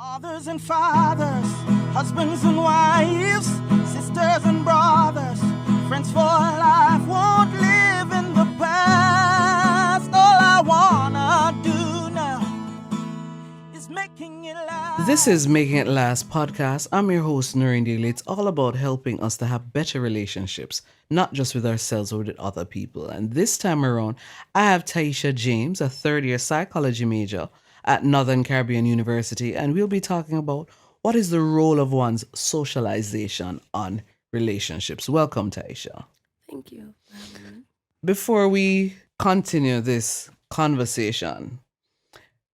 Mothers and fathers, husbands and wives, sisters and brothers, friends for life, won't live in the past. All I wanna do now is making it last. This is Making It Last podcast. I'm your host, Noreen Daly. It's all about helping us to have better relationships, not just with ourselves or with other people. And this time around, I have Tyasha James, a third-year psychology major at Northern Caribbean University, and we'll be talking about what is the role of one's socialization on relationships. Welcome, Tyasha. Thank you. Before we continue this conversation,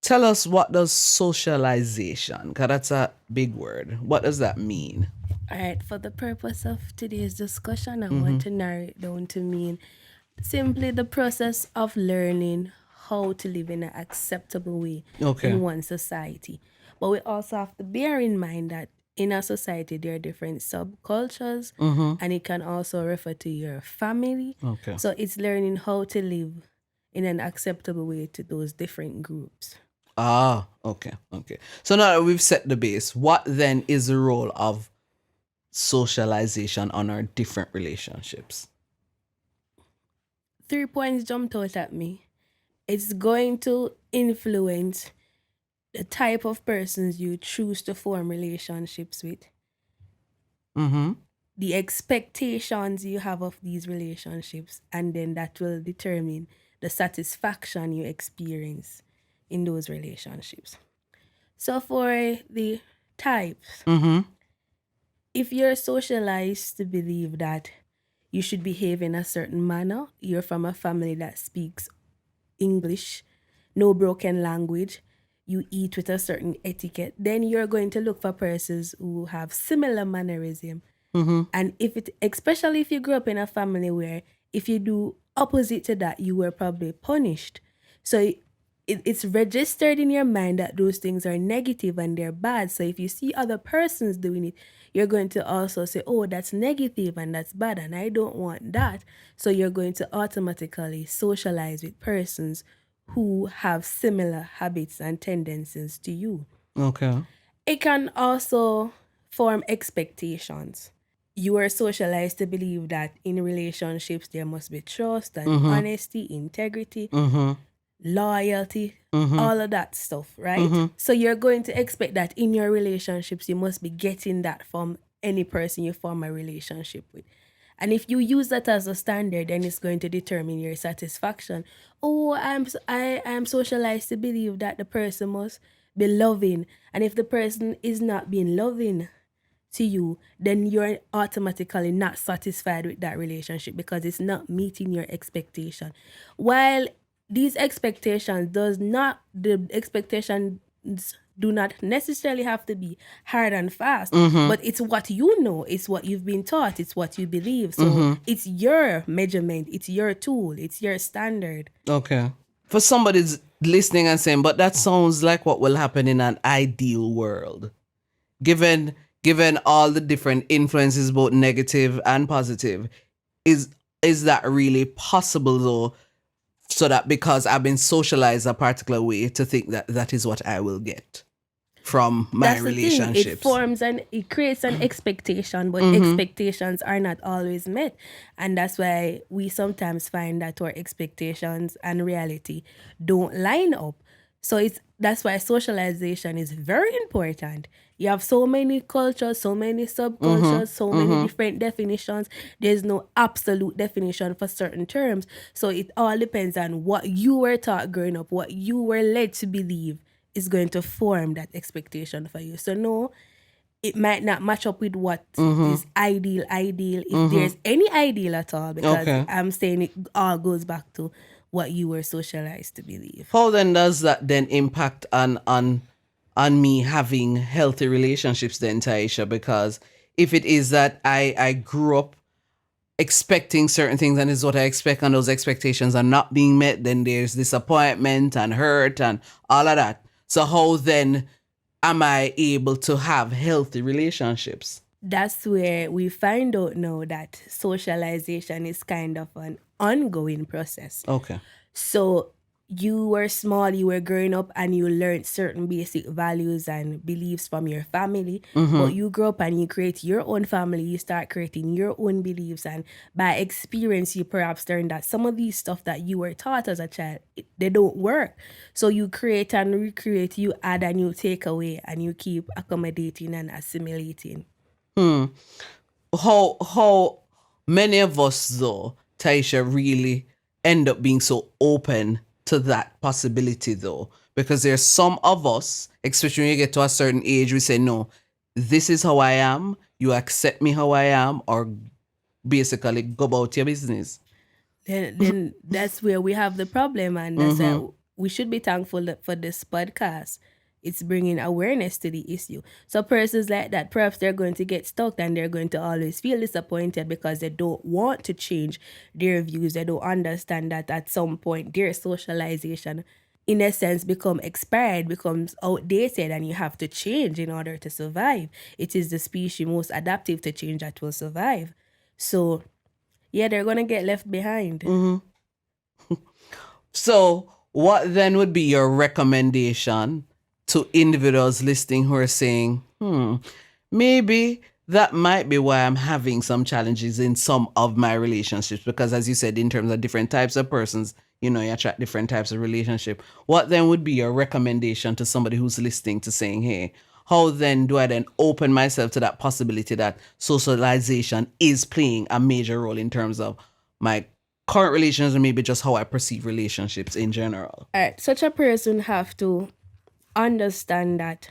tell us, what does socialization, because that's a big word. What does that mean? All right, for the purpose of today's discussion, I want to narrow it down to mean simply the process of learning how to live in an acceptable way in one society. But we also have to bear in mind that in a society, there are different subcultures, and it can also refer to your family. Okay. So it's learning how to live in an acceptable way to those different groups. Okay. So now that we've set the base, what then is the role of socialization on our different relationships? 3 points jumped out at me. It's going to influence the type of persons you choose to form relationships with, the expectations you have of these relationships, and then that will determine the satisfaction you experience in those relationships. So for the types, if you're socialized to believe that you should behave in a certain manner, you're from a family that speaks English, no broken language, you eat with a certain etiquette, then you're going to look for persons who have similar mannerism. And especially if you grew up in a family where if you do opposite to that, you were probably punished. So it's registered in your mind that those things are negative and they're bad. So if you see other persons doing it, you're going to also say, oh, that's negative and that's bad and I don't want that. So you're going to automatically socialize with persons who have similar habits and tendencies to you. Okay. It can also form expectations. You are socialized to believe that in relationships there must be trust and honesty, integrity, loyalty, all of that stuff, right? So you're going to expect that in your relationships, you must be getting that from any person you form a relationship with. And if you use that as a standard, then it's going to determine your satisfaction. Oh, I am socialized to believe that the person must be loving. And if the person is not being loving to you, then you're automatically not satisfied with that relationship because it's not meeting your expectation. While these expectations do not necessarily have to be hard and fast, but it's what you know, it's what you've been taught, it's what you believe. So it's your measurement, it's your tool, it's your standard. Okay. For somebody's listening and saying, but that sounds like what will happen in an ideal world. Given all the different influences, both negative and positive, is that really possible though? So that because I've been socialized a particular way to think that that is what I will get from my That's relationships. The thing. It creates an expectation, but expectations are not always met. And that's why we sometimes find that our expectations and reality don't line up. So that's why socialization is very important. You have so many cultures, so many subcultures, so many different definitions. There's no absolute definition for certain terms. So it all depends on what you were taught growing up, what you were led to believe is going to form that expectation for you. So no, it might not match up with what is ideal, if there's any ideal at all, because I'm saying it all goes back to what you were socialized to believe. How then does that then impact on me having healthy relationships then, Tyasha? Because if it is that I grew up expecting certain things and this is what I expect and those expectations are not being met, then there's disappointment and hurt and all of that. So how then am I able to have healthy relationships? That's where we find out now that socialization is kind of an ongoing process. Okay. So you were small, you were growing up, and you learned certain basic values and beliefs from your family. But you grow up and you create your own family, you start creating your own beliefs, and by experience, you perhaps learn that some of these stuff that you were taught as a child, they don't work. So you create and recreate, you add and you take away, and you keep accommodating and assimilating. How many of us though, Taisha, really end up being so open to that possibility though? Because there's some of us, especially when you get to a certain age, we say, no, this is how I am, you accept me how I am, or basically go about your business. Then that's where we have the problem, and that's why we should be thankful for this podcast. It's bringing awareness to the issue. So persons like that, perhaps they're going to get stuck and they're going to always feel disappointed because they don't want to change their views. They don't understand that at some point their socialization, in a sense, become expired, becomes outdated, and you have to change in order to survive. It is the species most adaptive to change that will survive. So yeah, they're gonna get left behind. So, what then would be your recommendation to individuals listening who are saying, maybe that might be why I'm having some challenges in some of my relationships? Because, as you said, in terms of different types of persons, you attract different types of relationship. What then would be your recommendation to somebody who's listening to saying, hey, how then do I then open myself to that possibility that socialization is playing a major role in terms of my current relations, or maybe just how I perceive relationships in general? All right, such a person have to understand that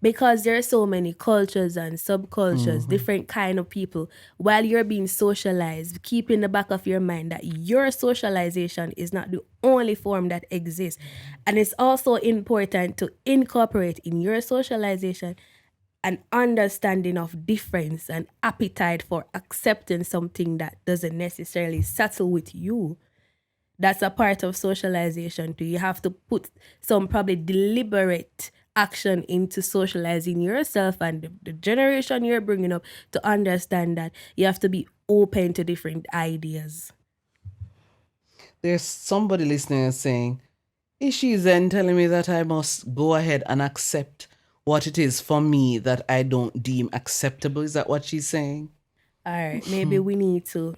because there are so many cultures and subcultures, different kind of people, while you're being socialized, keep in the back of your mind that your socialization is not the only form that exists. And it's also important to incorporate in your socialization an understanding of difference and appetite for accepting something that doesn't necessarily settle with you. That's a part of socialization too. You have to put some probably deliberate action into socializing yourself and the generation you're bringing up to understand that you have to be open to different ideas. There's somebody listening and saying, is she then telling me that I must go ahead and accept what it is for me that I don't deem acceptable? Is that what she's saying? All right, maybe we need to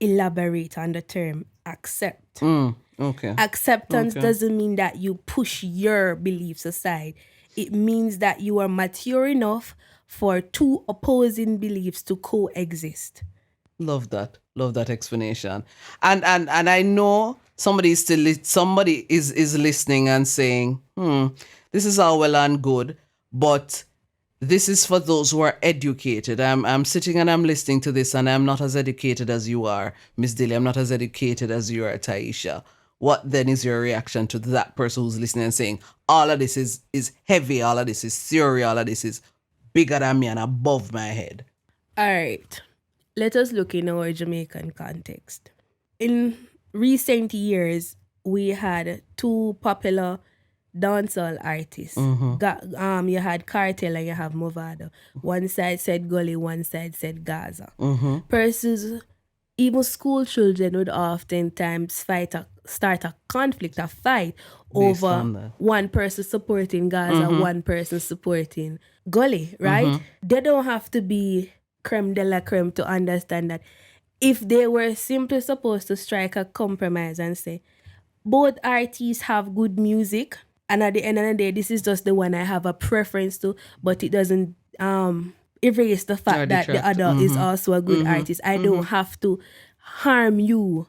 elaborate on the term accept. Okay. Acceptance doesn't mean that you push your beliefs aside. It means that you are mature enough for two opposing beliefs to coexist. Love that. Love that explanation. And I know somebody is somebody is listening and saying, this is all well and good, but this is for those who are educated. I'm sitting and I'm listening to this, and I'm not as educated as you are, Miss Dilly. I'm not as educated as you are, Tyasha. What then is your reaction to that person who's listening and saying, all of this is heavy, all of this is theory, all of this is bigger than me and above my head? All right. Let us look in our Jamaican context. In recent years, we had two popular dancehall artists. You had Cartel and you have Movado. One side said Gully, one side said Gaza. Persons, even school children would oftentimes start a conflict, a fight Based on over that. one person supporting Gaza, one person supporting Gully, right? They don't have to be creme de la creme to understand that if they were simply supposed to strike a compromise and say, both artists have good music, and at the end of the day, this is just the one I have a preference to, but it doesn't erase the fact that the detract. other is also a good artist. I don't have to harm you.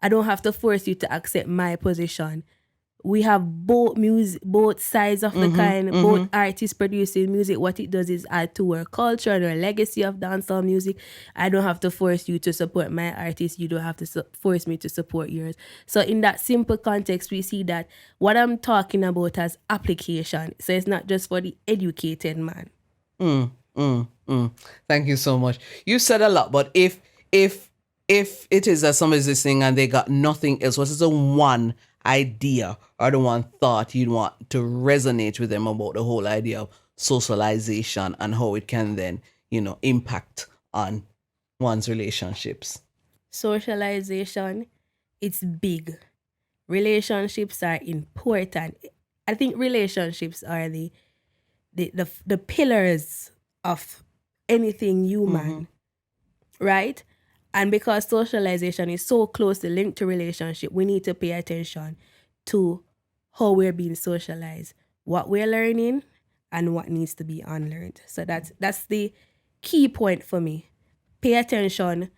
I don't have to force you to accept my position. We have both sides of the kind, both artists producing music. What it does is add to our culture and our legacy of dancehall music. I don't have to force you to support my artist. You don't have to force me to support yours. So in that simple context, we see that what I'm talking about as application. So it's not just for the educated man. Thank you so much. You said a lot, but if it is that somebody's listening and they got nothing else, what is the one idea or the one thought you'd want to resonate with them about the whole idea of socialization and how it can then, impact on one's relationships? Socialization, it's big. relationships are important. I think relationships are the pillars of anything human, right? And because socialization is so closely linked to relationship, we need to pay attention to how we're being socialized, what we're learning, and what needs to be unlearned. So that's the key point for me. Pay attention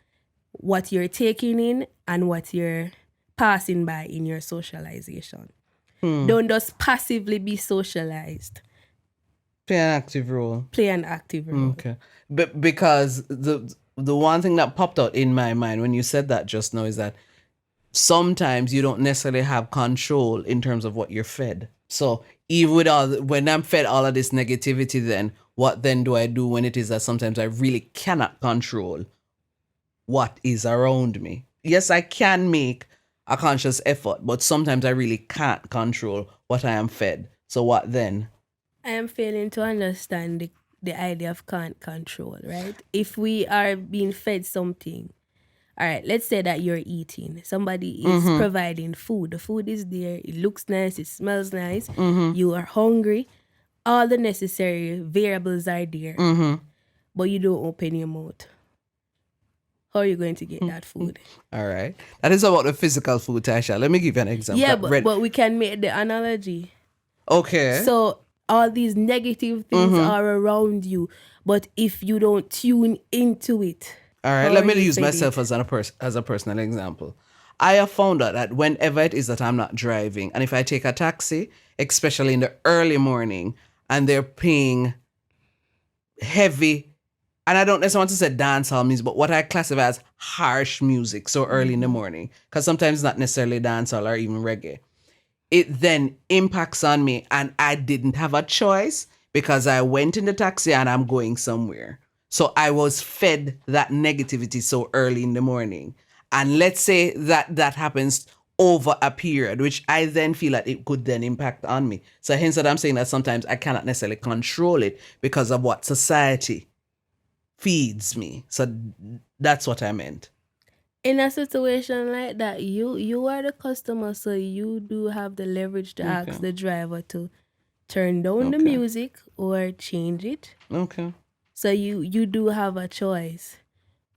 what you're taking in and what you're passing by in your socialization. Don't just passively be socialized. Play an active role. Play an active role. Okay. But because the one thing that popped out in my mind when you said that just now is that sometimes you don't necessarily have control in terms of what you're fed. So even with when I'm fed all of this negativity, then what then do I do when it is that sometimes I really cannot control what is around me? Yes, I can make a conscious effort, but sometimes I really can't control what I am fed. So what then? I am failing to understand the idea of can't control, right? If we are being fed something, all right, let's say that you're eating. Somebody is providing food. The food is there. It looks nice. It smells nice. You are hungry. All the necessary variables are there. But you don't open your mouth. How are you going to get that food? All right. That is about the physical food, Tasha. Let me give you an example. Yeah, but we can make the analogy. Okay. So all these negative things are around you. But if you don't tune into it. All right, let me use myself as a personal example. I have found out that whenever it is that I'm not driving, and if I take a taxi, especially in the early morning, and they're playing heavy, and I don't necessarily want to say dancehall music, but what I classify as harsh music so early in the morning, because sometimes it's not necessarily dancehall or even reggae, it then impacts on me, and I didn't have a choice because I went in the taxi and I'm going somewhere. So I was fed that negativity so early in the morning. And let's say that happens over a period, which I then feel that it could then impact on me. So hence that I'm saying that sometimes I cannot necessarily control it because of what society feeds me. So that's what I meant. In a situation like that, you are the customer, so you do have the leverage to ask the driver to turn down the music or change it. Okay. So you do have a choice.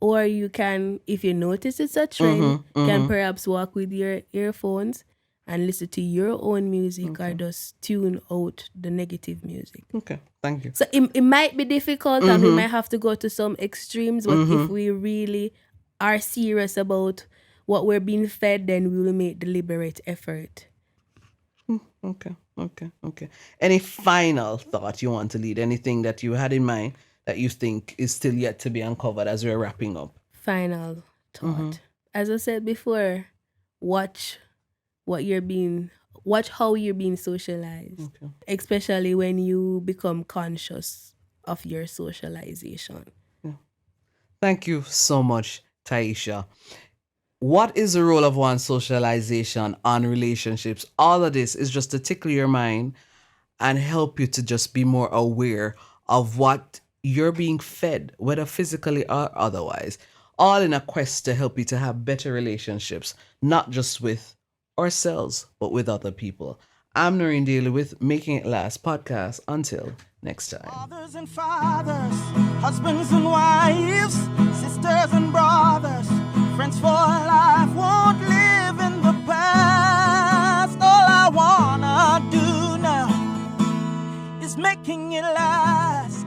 Or you can, if you notice it's a trend, can perhaps walk with your earphones and listen to your own music or just tune out the negative music. Okay, thank you. So it might be difficult and we might have to go to some extremes, but if we really are serious about what we're being fed, then we will make deliberate effort. Okay. Any final thought you want to lead? Anything that you had in mind that you think is still yet to be uncovered as we're wrapping up? Final thought. As I said before, watch how you're being socialized, especially when you become conscious of your socialization. Thank you so much, Tyasha. What is the role of one's socialization on relationships? All of this is just to tickle your mind and help you to just be more aware of what you're being fed, whether physically or otherwise, all in a quest to help you to have better relationships, not just with ourselves, but with other people. I'm Noreen Daly with Making It Last podcast. Until next time. Mothers and fathers, husbands and wives, sisters and brothers, friends for life won't live in the past. All I wanna do now is making it last.